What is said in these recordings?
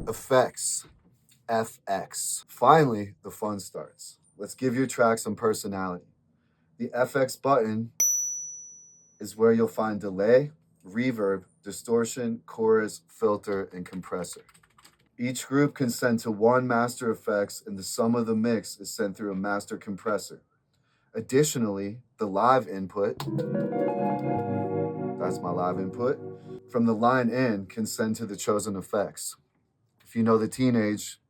Effects, FX. Finally, the fun starts. Let's give your track some personality. The FX button is where you'll find delay, reverb, distortion, chorus, filter, and compressor. Each group can send to one master effects, and the sum of the mix is sent through a master compressor. Additionally, the live input, that's my live input, from the line in can send to the chosen effects. If you know the teenage,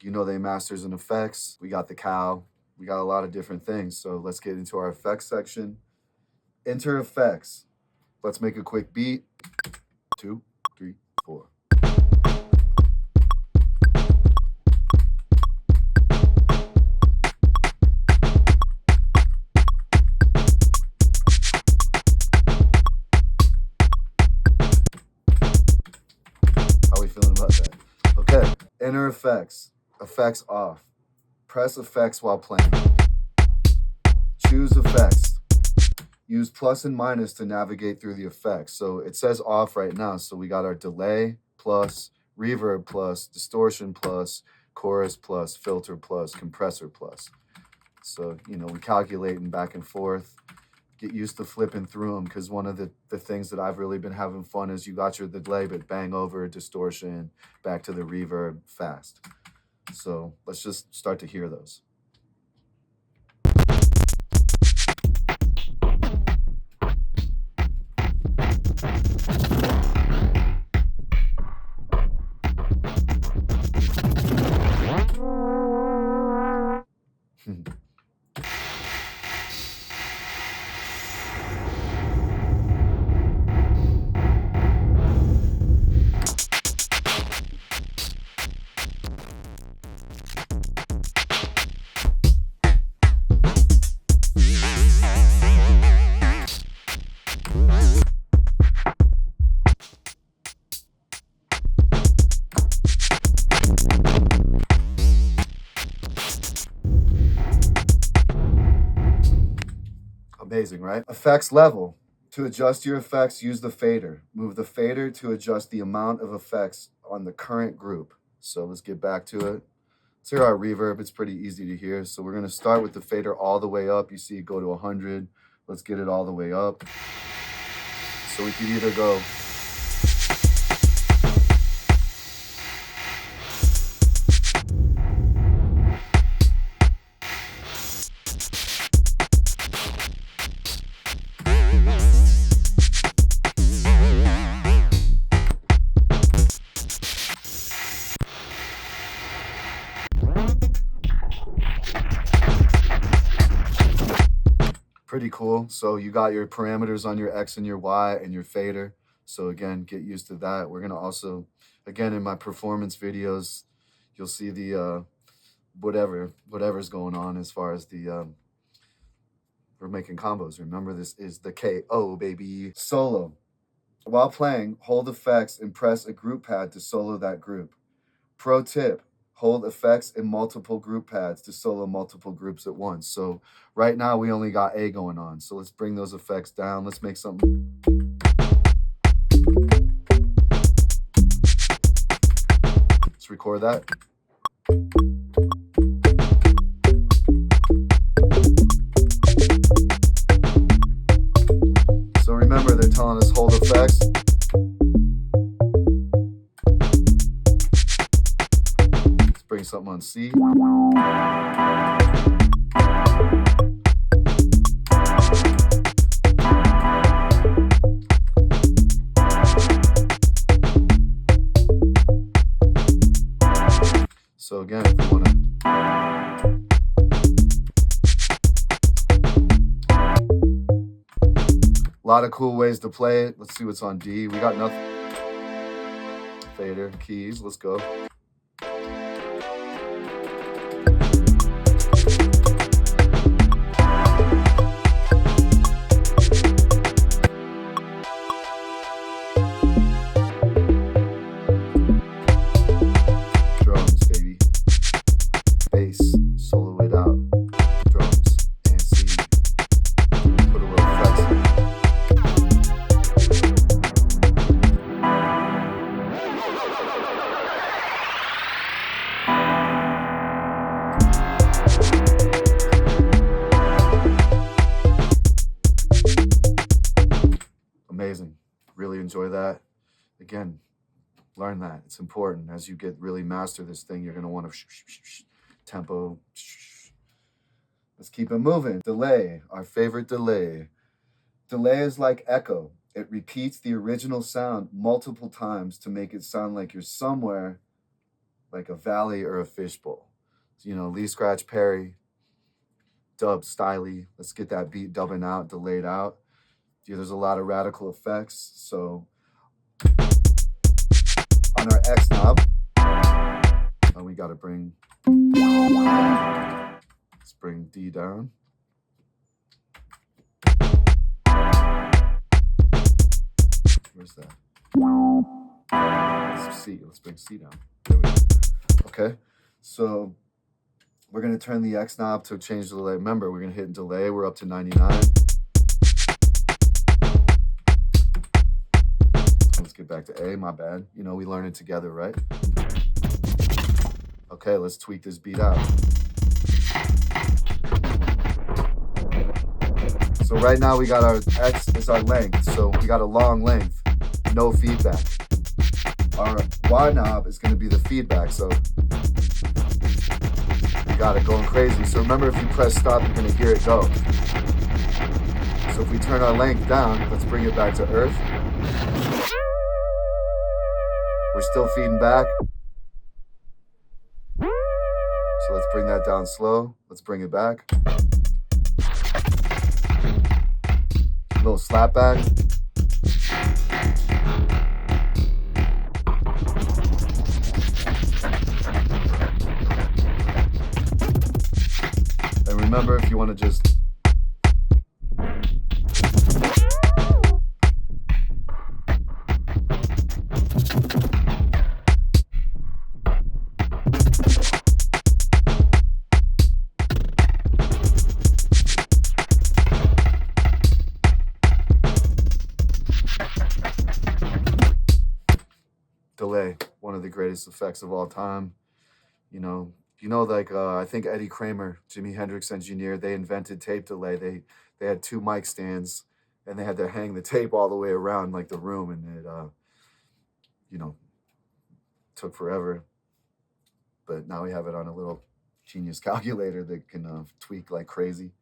you know they masters and effects. We got the cow. We got a lot of different things. So let's get into our effects section. Enter effects. Let's make a quick beat. 2, 3, 4. How we feeling about that? Okay, enter effects. Effects off. Press effects while playing. Choose effects. Use plus and minus to navigate through the effects. So it says off right now. So we got our delay plus, reverb plus, distortion plus, chorus plus, filter plus, compressor plus. So, you know, we calculating back and forth. Get used to flipping through them, because one of the things that I've really been having fun is you got your delay, but bang over, distortion, back to the reverb fast. So let's just start to hear those. Amazing, right? Effects level. To adjust your effects, use the fader. Move the fader to adjust the amount of effects on the current group. So let's get back to it. Let's hear our reverb. It's pretty easy to hear. So we're going to start with the fader all the way up. You see it go to 100. Let's get it all the way up. So we could either go pretty cool. So you got your parameters on your X and your Y and your fader. So again, get used to that. We're going to also, again, in my performance videos, you'll see the whatever's going on as far as the, we're making combos. Remember, this is the KO, baby. Solo. While playing, hold effects and press a group pad to solo that group. Pro tip. Hold effects in multiple group pads to solo multiple groups at once. So right now we only got A going on. So let's bring those effects down. Let's make something. Let's record that. So remember, they're telling us hold effects. Bring something on C. So again, if you want to a lot of cool ways to play it. Let's see what's on D. We got nothing. Fader, keys, let's go. Solo it out, drums, and C. Put a little effects in. Learn that. It's important. As you get really master this thing, you're going to want to tempo. Let's keep it moving. Delay, our favorite delay. Delay is like echo. It repeats the original sound multiple times to make it sound like you're somewhere like a valley or a fishbowl. So, you know, Lee Scratch Perry, dub styly. Let's get that beat dubbing out, delayed out. Yeah, there's a lot of radical effects. So on our X knob, we got to let's bring D down. Where's that? C. Let's bring C down. There we go. Okay. So we're going to turn the X knob to change the delay. Remember, we're going to hit delay. We're up to 99. Let's get back to A. My bad. You know, we learn it together, right? Okay, let's tweak this beat out. So right now we got our X is our length. So we got a long length, no feedback. Our Y knob is going to be the feedback. So we got it going crazy. So remember, if you press stop, you're going to hear it go. So if we turn our length down, let's bring it back to earth. We're still feeding back. So let's bring that down slow. Let's bring it back. A little slap back. And remember, if you want to just delay, one of the greatest effects of all time. You know, like I think Eddie Kramer, Jimi Hendrix engineer, they invented tape delay. They had two mic stands and they had to hang the tape all the way around like the room, and it you know, took forever. But now we have it on a little genius calculator that can tweak like crazy.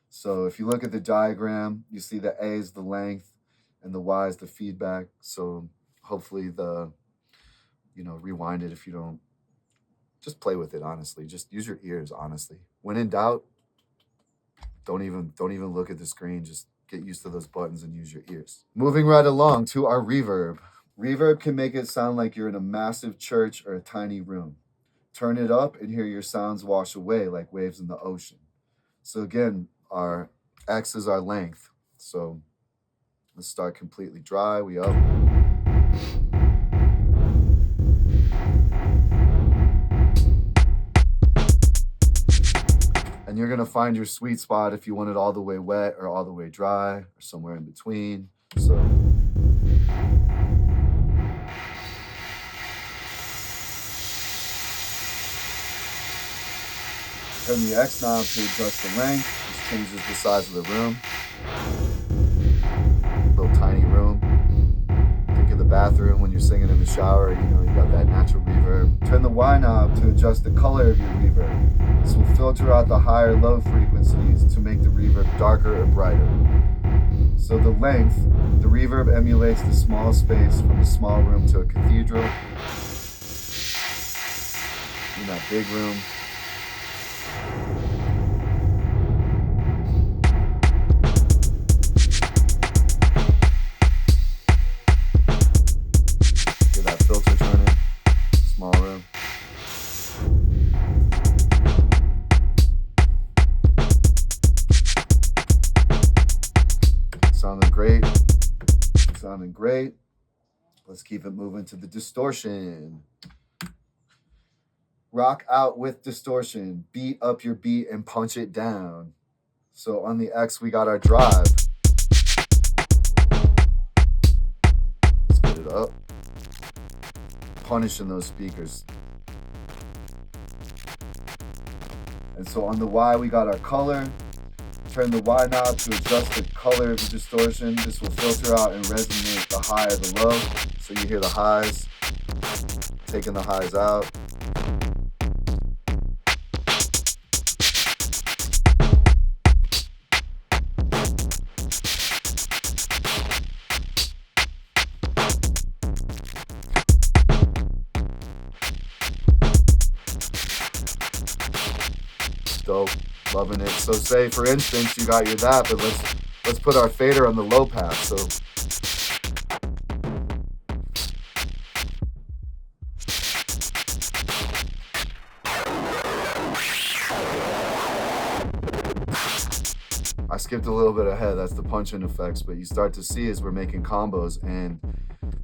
So if you look at the diagram, you see the A is the length and the Y is the feedback. So hopefully rewind it if you don't. Just play with it, honestly. Just use your ears, honestly. When in doubt, don't even look at the screen. Just get used to those buttons and use your ears. Moving right along to our reverb. Reverb can make it sound like you're in a massive church or a tiny room. Turn it up and hear your sounds wash away like waves in the ocean. So again, our X is our length. So let's start completely dry. We up. And you're going to find your sweet spot if you want it all the way wet or all the way dry or somewhere in between. So turn the X knob to adjust the length. This changes the size of the room. Little tiny room. Think of the bathroom when you're singing in the shower. You know, you got that natural reverb. Turn the Y knob to adjust the color of your reverb. This will filter out the high or low frequencies to make the reverb darker or brighter. So the length, the reverb emulates the small space from a small room to a cathedral. In that big room. Get that filter turning, small room. Sounding great. Let's keep it moving to the distortion. Rock out with distortion. Beat up your beat and punch it down. So on the X, we got our drive. Let's get it up. Punishing those speakers. And so on the Y, we got our color. Turn the Y knob to adjust the color of the distortion. This will filter out and resonate the high or the low, so you hear the highs. taking the highs out. Dope, loving it. So say for instance you got your that, but let's put our fader on the low pass. So I skipped a little bit ahead, that's the punch-in effects, but you start to see as we're making combos, and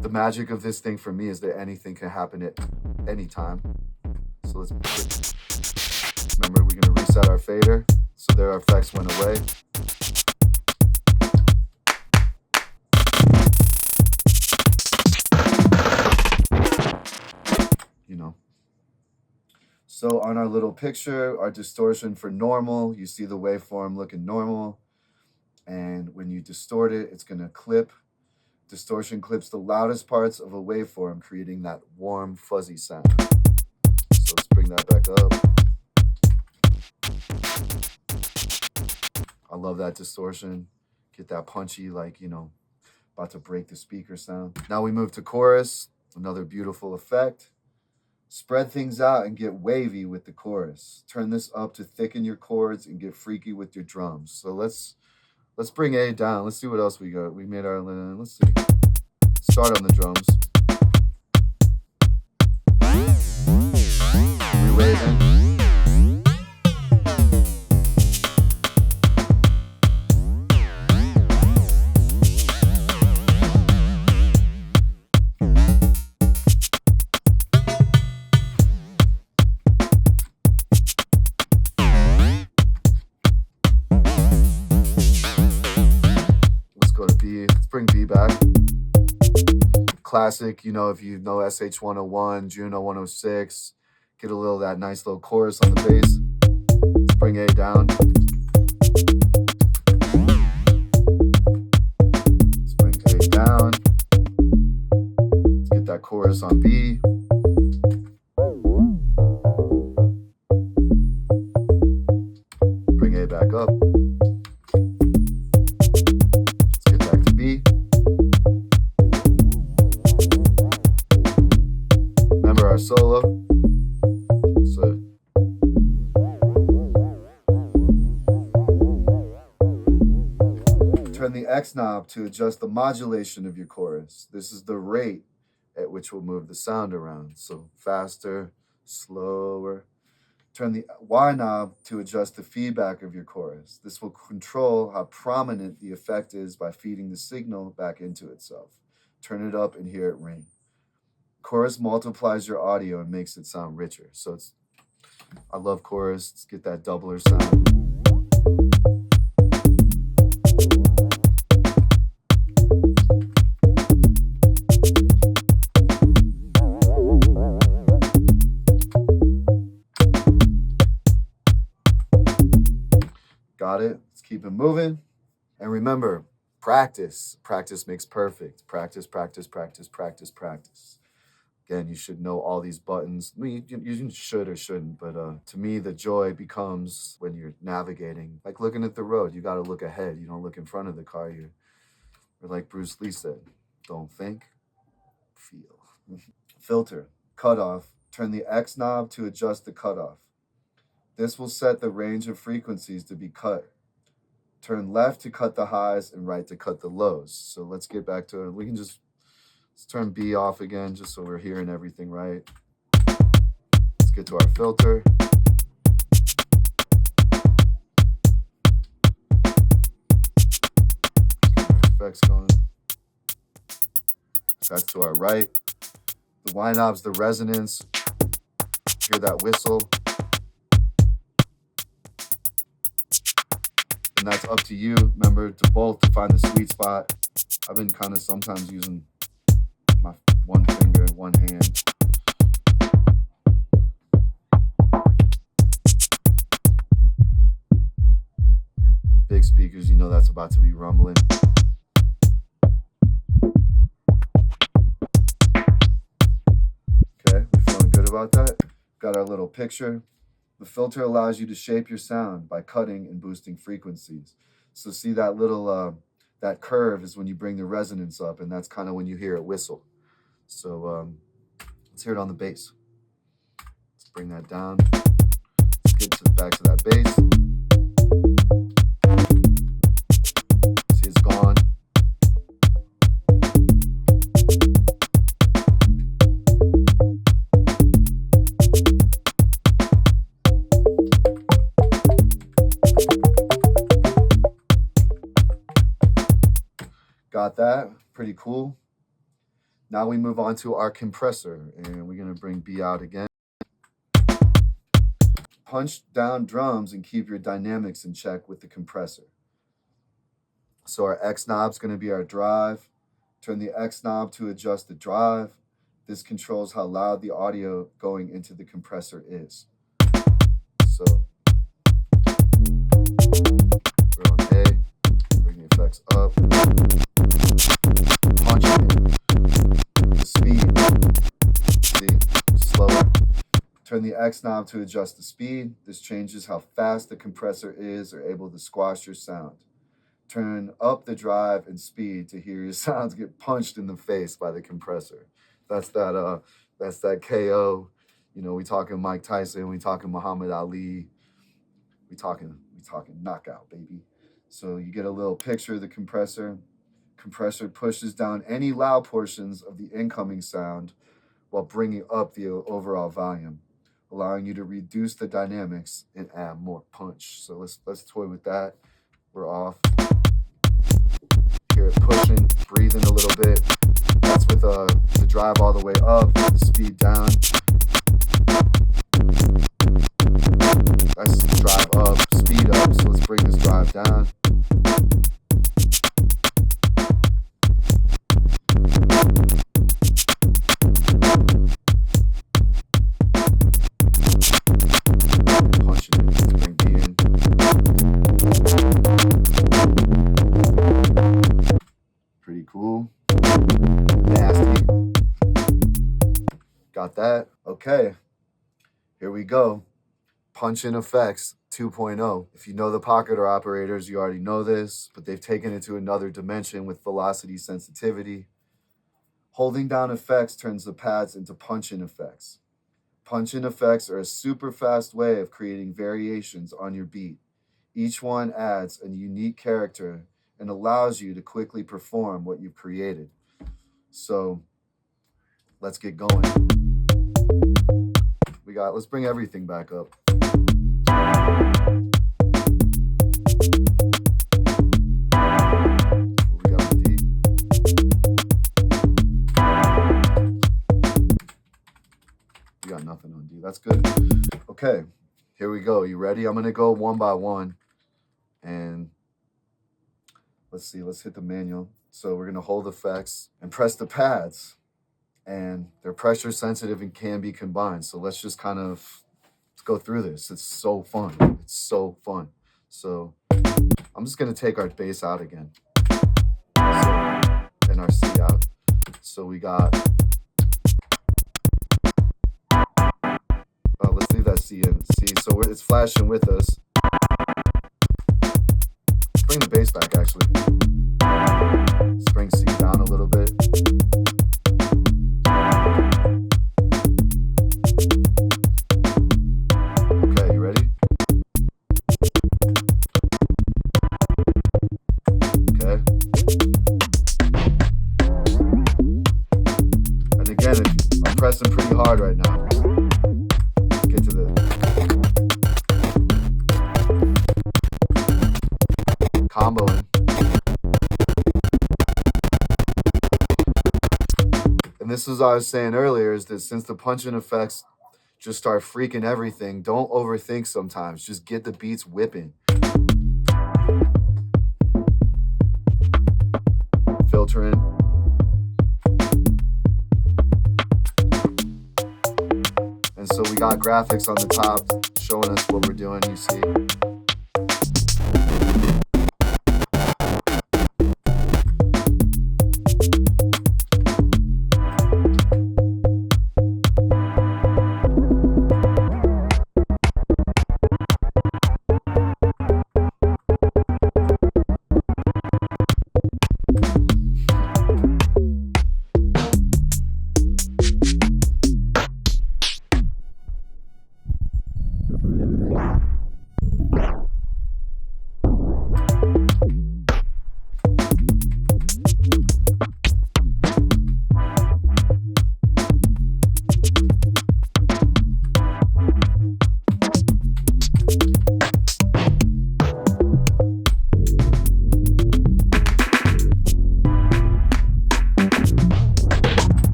the magic of this thing for me is that anything can happen at any time. So let's remember, we're gonna reset our fader, so there our effects went away. You know. So on our little picture, our distortion for normal, you see the waveform looking normal. And when you distort it, it's gonna clip. Distortion clips the loudest parts of a waveform, creating that warm, fuzzy sound. So let's bring that back up. I love that distortion. Get that punchy, like, you know, about to break the speaker sound. Now we move to chorus, another beautiful effect. Spread things out and get wavy with the chorus. Turn this up to thicken your chords and get freaky with your drums. So let's bring A down. Let's see what else we got. We made our, let's see. Start on the drums. Re-waving. Bring B back. Classic, you know, if you know SH-101, Juno 106, get a little of that nice little chorus on the bass. Let's bring A down. Let's bring A down. Let's get that chorus on B. Bring A back up. Solo. So turn the X knob to adjust the modulation of your chorus. This is the rate at which we'll move the sound around. So faster, slower. Turn the Y knob to adjust the feedback of your chorus. This will control how prominent the effect is by feeding the signal back into itself. Turn it up and hear it ring. Chorus multiplies your audio and makes it sound richer. So I love chorus. Let's get that doubler sound. Got it? Let's keep it moving. And remember, practice. Practice makes perfect. Practice, practice, practice, practice, practice. Again, you should know all these buttons. I mean, you should or shouldn't, but to me, the joy becomes when you're navigating, like looking at the road. You got to look ahead. You don't look in front of the car. Or like Bruce Lee said, don't think, feel. Filter, cutoff. Turn the X knob to adjust the cutoff. This will set the range of frequencies to be cut. Turn left to cut the highs and right to cut the lows. So let's get back to it. We can just... Let's turn B off again, just so we're hearing everything right. Let's get to our filter. Effects going. That's to our right. The Y knob's the resonance. Hear that whistle. And that's up to you. Remember to both to find the sweet spot. I've been kind of sometimes using my one finger, one hand. Big speakers, you know that's about to be rumbling. Okay, good about that. Got our little picture. The filter allows you to shape your sound by cutting and boosting frequencies. So see that little, that curve is when you bring the resonance up, and that's kind of when you hear it whistle. So let's hear it on the bass. Let's bring that down. Let's get back to that bass. See, it's gone. Got that, pretty cool. Now we move on to our compressor, and we're gonna bring B out again. Punch down drums and keep your dynamics in check with the compressor. So our X knob's gonna be our drive. Turn the X knob to adjust the drive. This controls how loud the audio going into the compressor is. So we're on A, bring the effects up. The speed, see, slower. Turn the X knob to adjust the speed. This changes how fast the compressor is or able to squash your sound. Turn up the drive and speed to hear your sounds get punched in the face by the compressor. That's that KO. You know, we talking Mike Tyson, we talking Muhammad Ali, we talking knockout, baby. So you get a little picture of the compressor. Compressor pushes down any loud portions of the incoming sound while bringing up the overall volume, allowing you to reduce the dynamics and add more punch. So let's toy with that. We're off. Hear it pushing, breathing a little bit. That's with the drive all the way up, the speed down. That's drive up, speed up. So let's bring this drive down. Pretty cool. Nasty. Got that? Okay. Here we go. Punch-in effects 2.0. If you know the pocketer operators, you already know this, but they've taken it to another dimension with velocity sensitivity. Holding down effects turns the pads into punch-in effects. Punch-in effects are a super fast way of creating variations on your beat. Each one adds a unique character and allows you to quickly perform what you've created. So let's get going. Let's bring everything back up. We got D. We got nothing on D. That's good. Okay, here we go. You ready? I'm gonna go one by one, and let's see. Let's hit the manual. So we're gonna hold effects and press the pads, and they're pressure sensitive and can be combined. So let's just kind of go through this. It's so fun. It's so fun. So I'm just gonna take our bass out again, and our C out. So we got. Let's leave that C in. C. So it's flashing with us. Let's bring the bass back actually. Let's bring C down a little bit. Okay, you ready? Okay. And again, I'm pressing pretty hard right now. Let's get to the comboing. And this is what I was saying earlier, is that since the punch-in effects just start freaking everything, don't overthink sometimes. Just get the beats whipping. Filtering. And so we got graphics on the top showing us what we're doing, you see.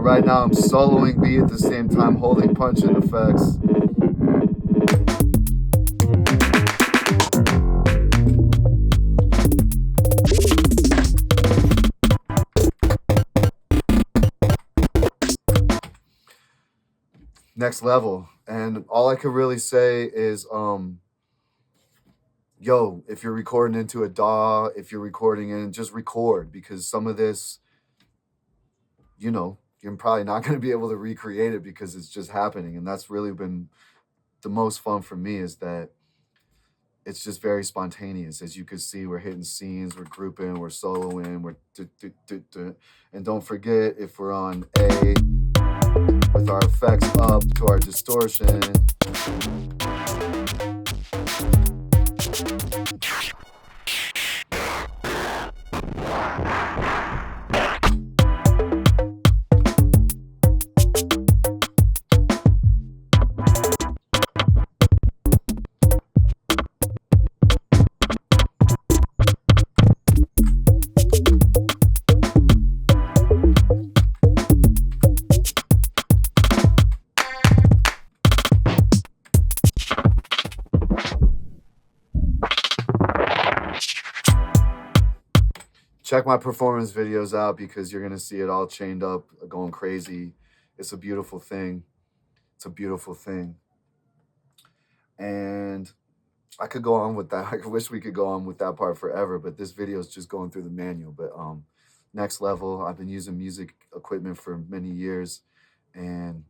right now I'm soloing beat at the same time, holding punch and effects. Next level. And all I could really say is, yo, if you're recording into a DAW, if you're recording in, just record, because some of this, you know, you're probably not going to be able to recreate it because it's just happening. And that's really been the most fun for me, is that it's just very spontaneous. As you can see, we're hitting scenes, we're grouping, we're soloing, we're and don't forget, if we're on A with our effects up to our distortion, check my performance videos out, because you're going to see it all chained up, going crazy. It's a beautiful thing. It's a beautiful thing. And I could go on with that. I wish we could go on with that part forever, but this video is just going through the manual. But next level, I've been using music equipment for many years, and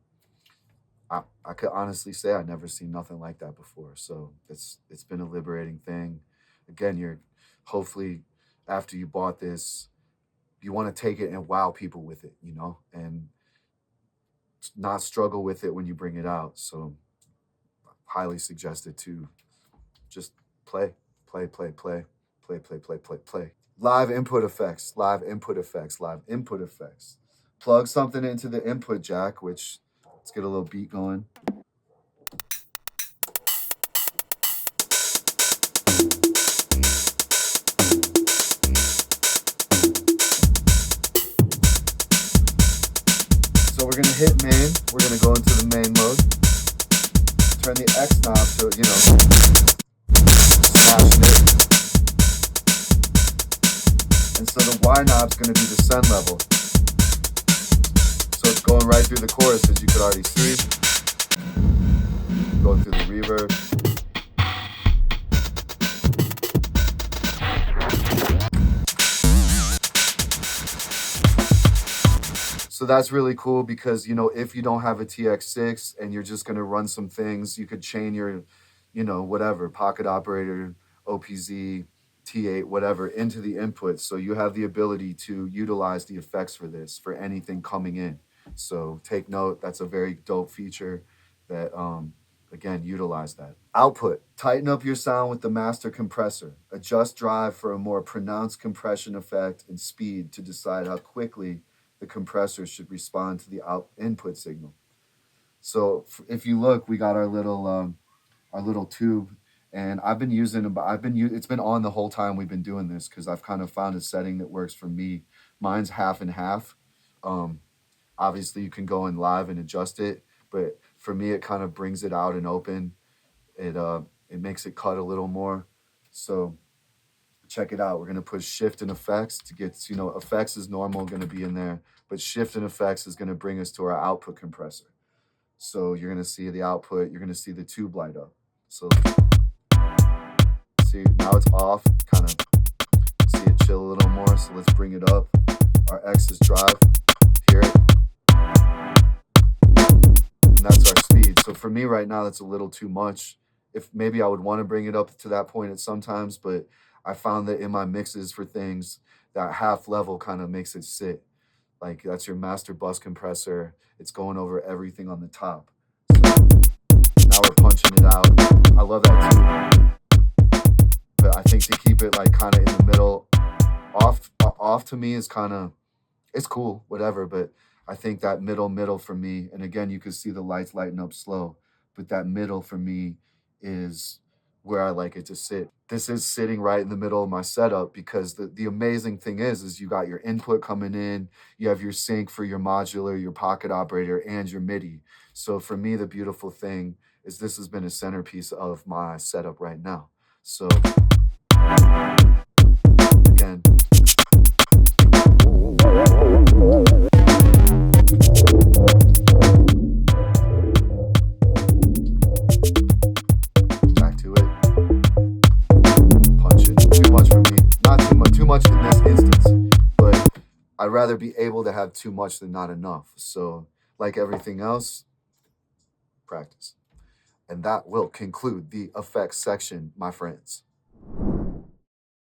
I could honestly say I've never seen nothing like that before. So it's been a liberating thing. Again, you're hopefully, after you bought this, you want to take it and wow people with it, you know, and not struggle with it when you bring it out. So highly suggested to just play. Live input effects, live input effects, live input effects. Plug something into the input jack, which, let's get a little beat going. So we're gonna hit main, we're gonna go into the main mode, turn the X knob to, you know, smashing it. And so the Y knob's gonna be the send level. So it's going right through the chorus, as you could already see. Going through the reverb. So that's really cool, because, you know, if you don't have a TX6 and you're just going to run some things, you could chain your, you know, whatever, pocket operator, OPZ, T8, whatever, into the input. So you have the ability to utilize the effects for this, for anything coming in. So take note, that's a very dope feature that, again, utilize that. Output, tighten up your sound with the master compressor. Adjust drive for a more pronounced compression effect and speed to decide how quickly the compressor should respond to the input signal. So if you look, we got our little tube, and it's been on the whole time we've been doing this, because I've kind of found a setting that works for me. Mine's half and half. Obviously you can go in live and adjust it, but for me, it kind of brings it out and open. It makes it cut a little more. So check it out. We're going to push shift and effects to get, you know, effects is normal going to be in there, but shift and effects is going to bring us to our output compressor. So you're going to see the output, you're going to see the tube light up. So see, now it's off, kind of see it chill a little more. So let's bring it up. Our X is drive, hear it. And that's our speed. So for me right now, that's a little too much. If maybe I would want to bring it up to that point at sometimes, but I found that in my mixes for things, that half level kind of makes it sit. Like, that's your master bus compressor. It's going over everything on the top. So now we're punching it out. I love that too. But I think to keep it like kind of in the middle, off to me is kind of, it's cool, whatever. But I think that middle for me, and again, you can see the lights lighting up slow, but that middle for me is where I like it to sit. This is sitting right in the middle of my setup because the amazing thing is you got your input coming in, you have your sync for your modular, your pocket operator, and your MIDI. So for me, the beautiful thing is this has been a centerpiece of my setup right now. So again, back to it. Punch it. Too much for me. Not too much. Too much in this instance. But I'd rather be able to have too much than not enough. So like everything else, practice. And that will conclude the effects section, my friends.